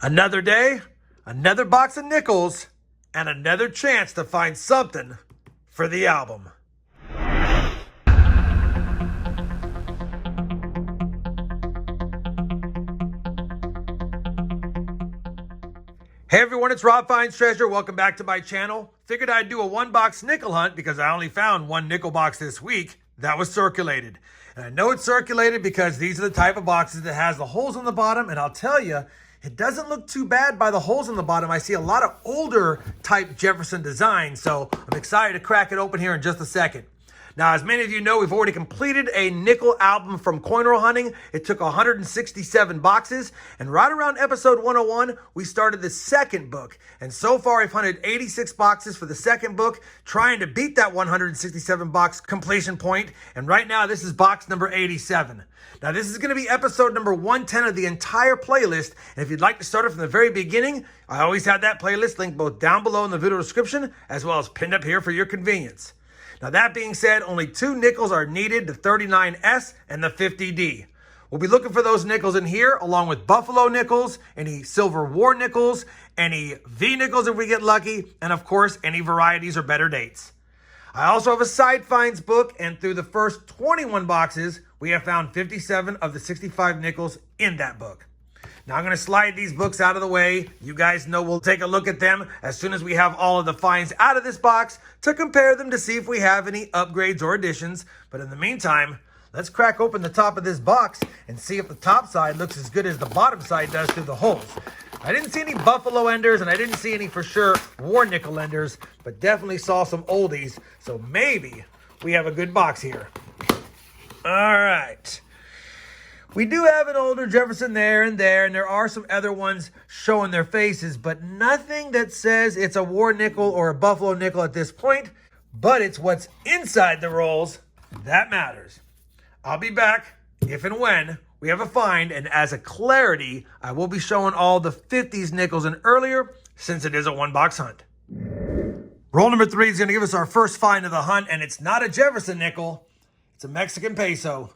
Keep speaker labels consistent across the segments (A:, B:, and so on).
A: Another day, another box of nickels, and another chance to find something for the album. Hey everyone, it's RobFindsTreasure. Welcome back to my channel. Figured I'd do a one-box nickel hunt because I only found one nickel box this week that was circulated. And I know it's circulated because these are the type of boxes that has the holes on the bottom, and I'll tell you, it doesn't look too bad by the holes on the bottom. I see a lot of older type Jefferson designs, so I'm excited to crack it open here in just a second. Now, as many of you know, we've already completed a nickel album from coin roll hunting. It took 167 boxes, and right around episode 101, we started the second book. And so far, I've hunted 86 boxes for the second book, trying to beat that 167 box completion point. And right now, this is box number 87. Now, this is going to be episode number 110 of the entire playlist. And if you'd like to start it from the very beginning, I always have that playlist linked both down below in the video description, as well as pinned up here for your convenience. Now, that being said, only two nickels are needed, the 39S and the 50D. We'll be looking for those nickels in here, along with buffalo nickels, any silver war nickels, any V nickels if we get lucky, and of course, any varieties or better dates. I also have a side finds book, and through the first 21 boxes, we have found 57 of the 65 nickels in that book. Now, I'm going to slide these books out of the way. You guys know we'll take a look at them as soon as we have all of the finds out of this box to compare them to see if we have any upgrades or additions. But in the meantime, let's crack open the top of this box and see if the top side looks as good as the bottom side does through the holes. I didn't see any buffalo enders, and I didn't see any for sure war nickel enders, but definitely saw some oldies. So maybe we have a good box here. All right. We do have an older Jefferson there, and there are some other ones showing their faces, but nothing that says it's a war nickel or a buffalo nickel at this point, but it's what's inside the rolls that matters. I'll be back if and when we have a find, and as a clarity, I will be showing all the 50s nickels in earlier, since it is a one-box hunt. Roll number 3 is going to give us our first find of the hunt, and it's not a Jefferson nickel, it's a Mexican peso.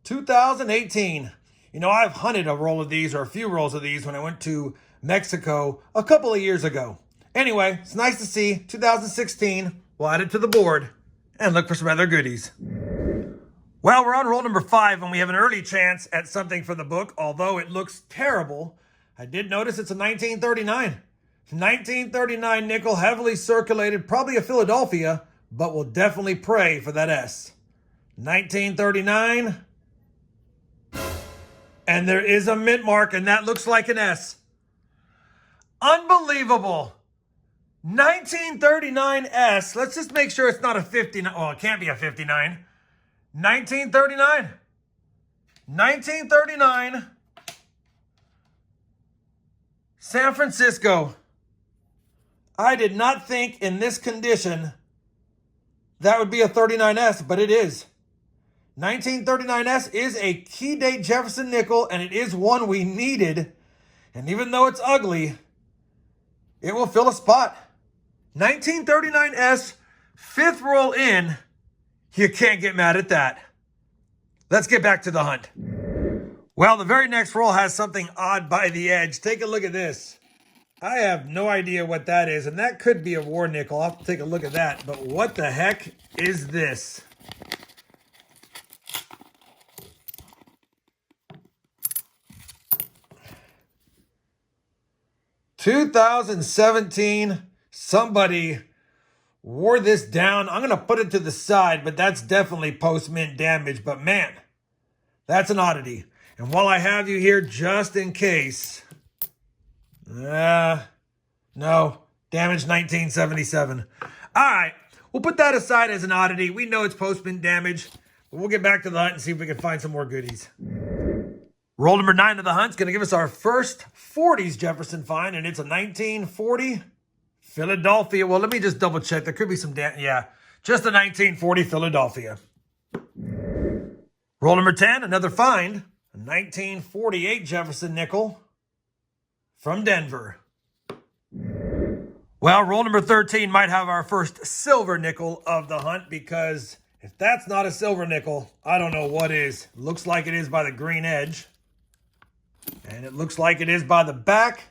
A: 2018. You know, I've hunted a roll of these, or a few rolls of these, when I went to Mexico a couple of years ago. Anyway, it's nice to see 2016. We'll add it to the board and look for some other goodies. Well, we're on roll number 5, and we have an early chance at something for the book, although it looks terrible. I did notice it's a 1939. 1939 nickel, heavily circulated, probably a Philadelphia, but we'll definitely pray for that S. 1939. And there is a mint mark, and that looks like an S. Unbelievable. 1939 S. Let's just make sure it's not a 59. Well, it can't be a 59. 1939. 1939. San Francisco. I did not think in this condition that would be a 39S, but it is. 1939S is a key date Jefferson nickel, and it is one we needed. And even though it's ugly, it will fill a spot. 1939S, 5th roll in. You can't get mad at that. Let's get back to the hunt. Well, the very next roll has something odd by the edge. Take a look at this. I have no idea what that is, and that could be a war nickel. I'll have to take a look at that. But what the heck is this? 2017, somebody wore this down. I'm going to put it to the side, but that's definitely post-mint damage. But man, that's an oddity. And while I have you here, just in case, no, damage 1977. All right, we'll put that aside as an oddity. We know it's post-mint damage, but we'll get back to the hunt and see if we can find some more goodies. Roll number 9 of the hunt's going to give us our first 40s Jefferson find, and it's a 1940 Philadelphia. Well, let me just double check. There could be some, just a 1940 Philadelphia. Roll number 10, another find, a 1948 Jefferson nickel from Denver. Well, roll number 13 might have our first silver nickel of the hunt, because if that's not a silver nickel, I don't know what is. Looks like it is by the green edge. And it looks like it is by the back.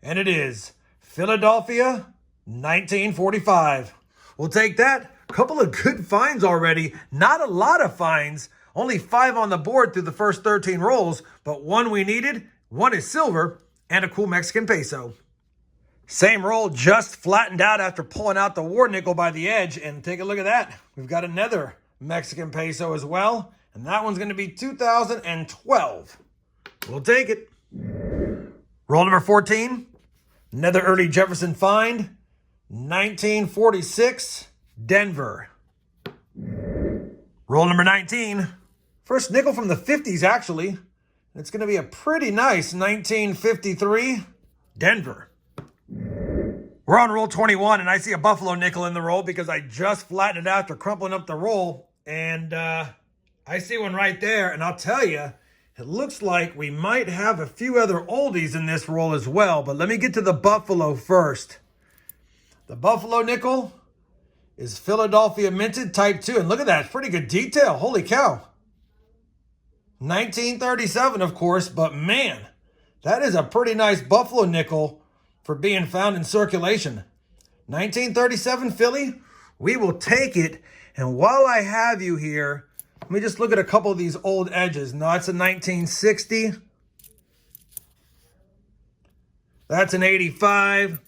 A: And it is Philadelphia 1945. We'll take that. A couple of good finds already. Not a lot of finds. Only 5 on the board through the first 13 rolls, but one we needed. One is silver and a cool Mexican peso. Same roll, just flattened out after pulling out the war nickel by the edge. And take a look at that. We've got another Mexican peso as well. And that one's going to be 2012. We'll take it. Roll number 14. Another early Jefferson find. 1946, Denver. Roll number 19. First nickel from the 50s, actually. It's going to be a pretty nice 1953, Denver. We're on roll 21, and I see a buffalo nickel in the roll because I just flattened it after crumpling up the roll. And I see one right there, and I'll tell you, it looks like we might have a few other oldies in this roll as well. But let me get to the buffalo first. The buffalo nickel is Philadelphia minted type 2. And look at that, pretty good detail. Holy cow. 1937, of course, but man, that is a pretty nice buffalo nickel for being found in circulation. 1937 Philly, we will take it. And while I have you here, let me just look at a couple of these old edges. No, it's a 1960. That's an 85.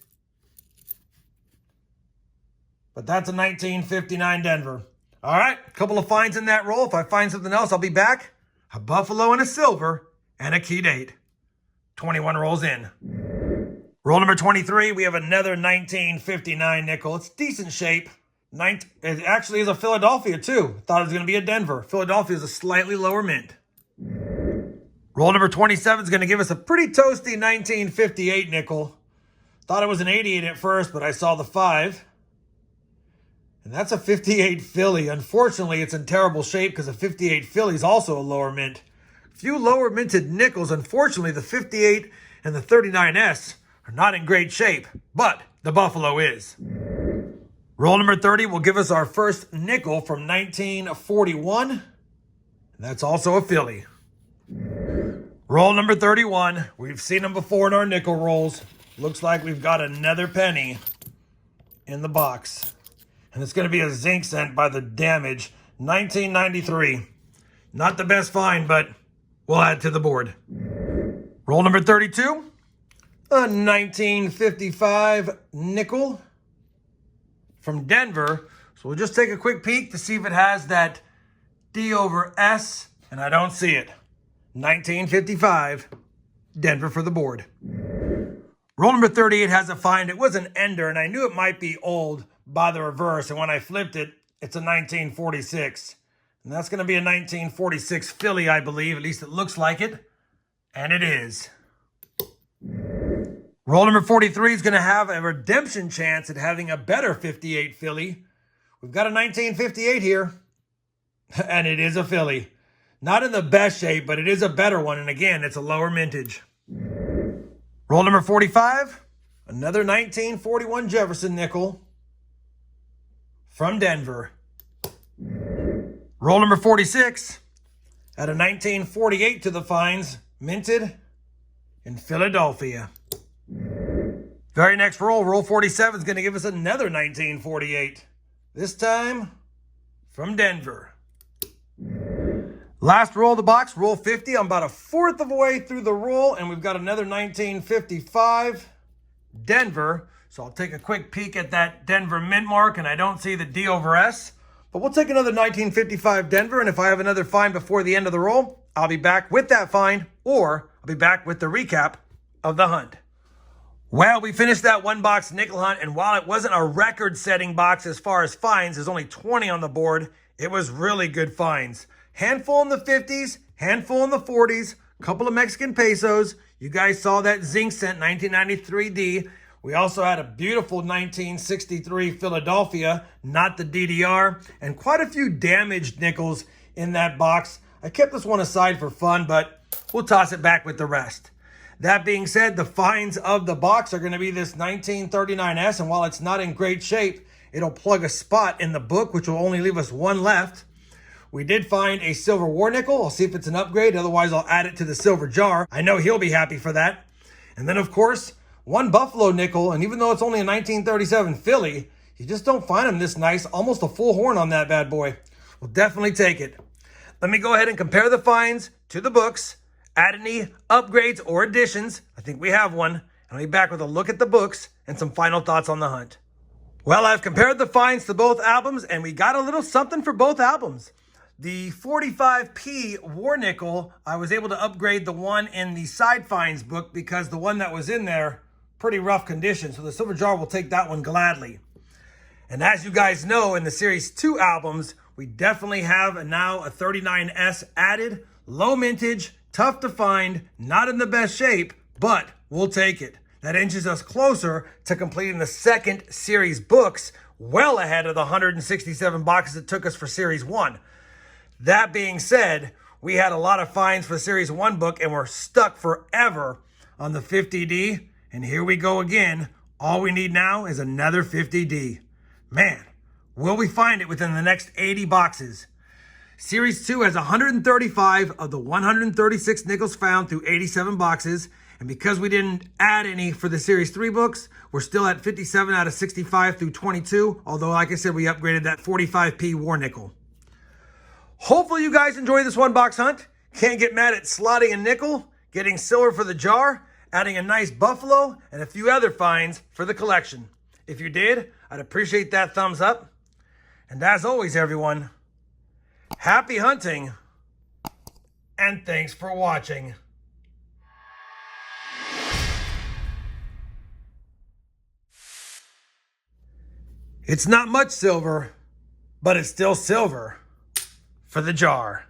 A: But that's a 1959 Denver. All right, a couple of finds in that roll. If I find something else, I'll be back. A buffalo and a silver and a key date. 21 rolls in. Roll number 23, we have another 1959 nickel. It's decent shape. It actually is a Philadelphia too. Thought it was going to be a Denver. Philadelphia is a slightly lower mint. Roll number 27 is going to give us a pretty toasty 1958 nickel. Thought it was an 88 at first, but I saw the 5. And that's a 58 Philly. Unfortunately, it's in terrible shape because a 58 Philly is also a lower mint. Few lower minted nickels. Unfortunately, the 58 and the 39S are not in great shape, but the buffalo is. Roll number 30 will give us our first nickel from 1941. And that's also a Philly. Roll number 31. We've seen them before in our nickel rolls. Looks like we've got another penny in the box. And it's going to be a zinc cent by the damage. 1993. Not the best find, but we'll add to the board. Roll number 32. A 1955 nickel from Denver. So we'll just take a quick peek to see if it has that D over S. And I don't see it. 1955. Denver for the board. Roll number 38 has a find. It was an ender, and I knew it might be old by the reverse. And when I flipped it, it's a 1946. And that's going to be a 1946 Philly, I believe. At least it looks like it. And it is. Roll number 43 is going to have a redemption chance at having a better 58 Philly. We've got a 1958 here. And it is a Philly. Not in the best shape, but it is a better one. And again, it's a lower mintage. Roll number 45. Another 1941 Jefferson nickel from Denver. Roll number 46. At a 1948 to the finds, minted in Philadelphia. Very next roll, roll 47 is going to give us another 1948. This time from Denver. Last roll of the box, roll 50. I'm about a fourth of the way through the roll, and we've got another 1955 Denver. So I'll take a quick peek at that Denver mint mark, and I don't see the D over S. But we'll take another 1955 Denver, and if I have another find before the end of the roll, I'll be back with that find, or I'll be back with the recap of the hunt. Well, we finished that one box nickel hunt, and while it wasn't a record-setting box as far as finds, there's only 20 on the board, it was really good finds. Handful in the 50s, handful in the 40s, couple of Mexican pesos. You guys saw that zinc cent 1993D. We also had a beautiful 1963 Philadelphia, not the DDR, and quite a few damaged nickels in that box. I kept this one aside for fun, but we'll toss it back with the rest. That being said, the finds of the box are going to be this 1939S, and while it's not in great shape, it'll plug a spot in the book, which will only leave us one left. We did find a silver war nickel. I'll see if it's an upgrade. Otherwise, I'll add it to the silver jar. I know he'll be happy for that. And then, of course, one Buffalo nickel, and even though it's only a 1937 Philly, you just don't find them this nice. Almost a full horn on that bad boy. We'll definitely take it. Let me go ahead and compare the finds to the books, add any upgrades or additions. I think we have one. And I'll be back with a look at the books and some final thoughts on the hunt. Well, I've compared the finds to both albums, and we got a little something for both albums. The 45p War Nickel, I was able to upgrade the one in the Side Finds book because the one that was in there, pretty rough condition. So the Silver Jar will take that one gladly. And as you guys know, in the Series 2 albums, we definitely have now a 39S added, low mintage, tough to find, not in the best shape, but we'll take it. That inches us closer to completing the second series books, well ahead of the 167 boxes it took us for Series 1. That being said, we had a lot of finds for the Series 1 book and we're stuck forever on the 50D. And here we go again. All we need now is another 50D. Man, will we find it within the next 80 boxes? Series 2 has 135 of the 136 nickels found through 87 boxes. And because we didn't add any for the Series 3 books, we're still at 57 out of 65 through 22. Although, like I said, we upgraded that 45p War Nickel. Hopefully you guys enjoy this one box hunt. Can't get mad at slotting a nickel, getting silver for the jar, adding a nice Buffalo, and a few other finds for the collection. If you did, I'd appreciate that thumbs up. And as always, everyone, happy hunting, and thanks for watching. It's not much silver, but it's still silver for the jar.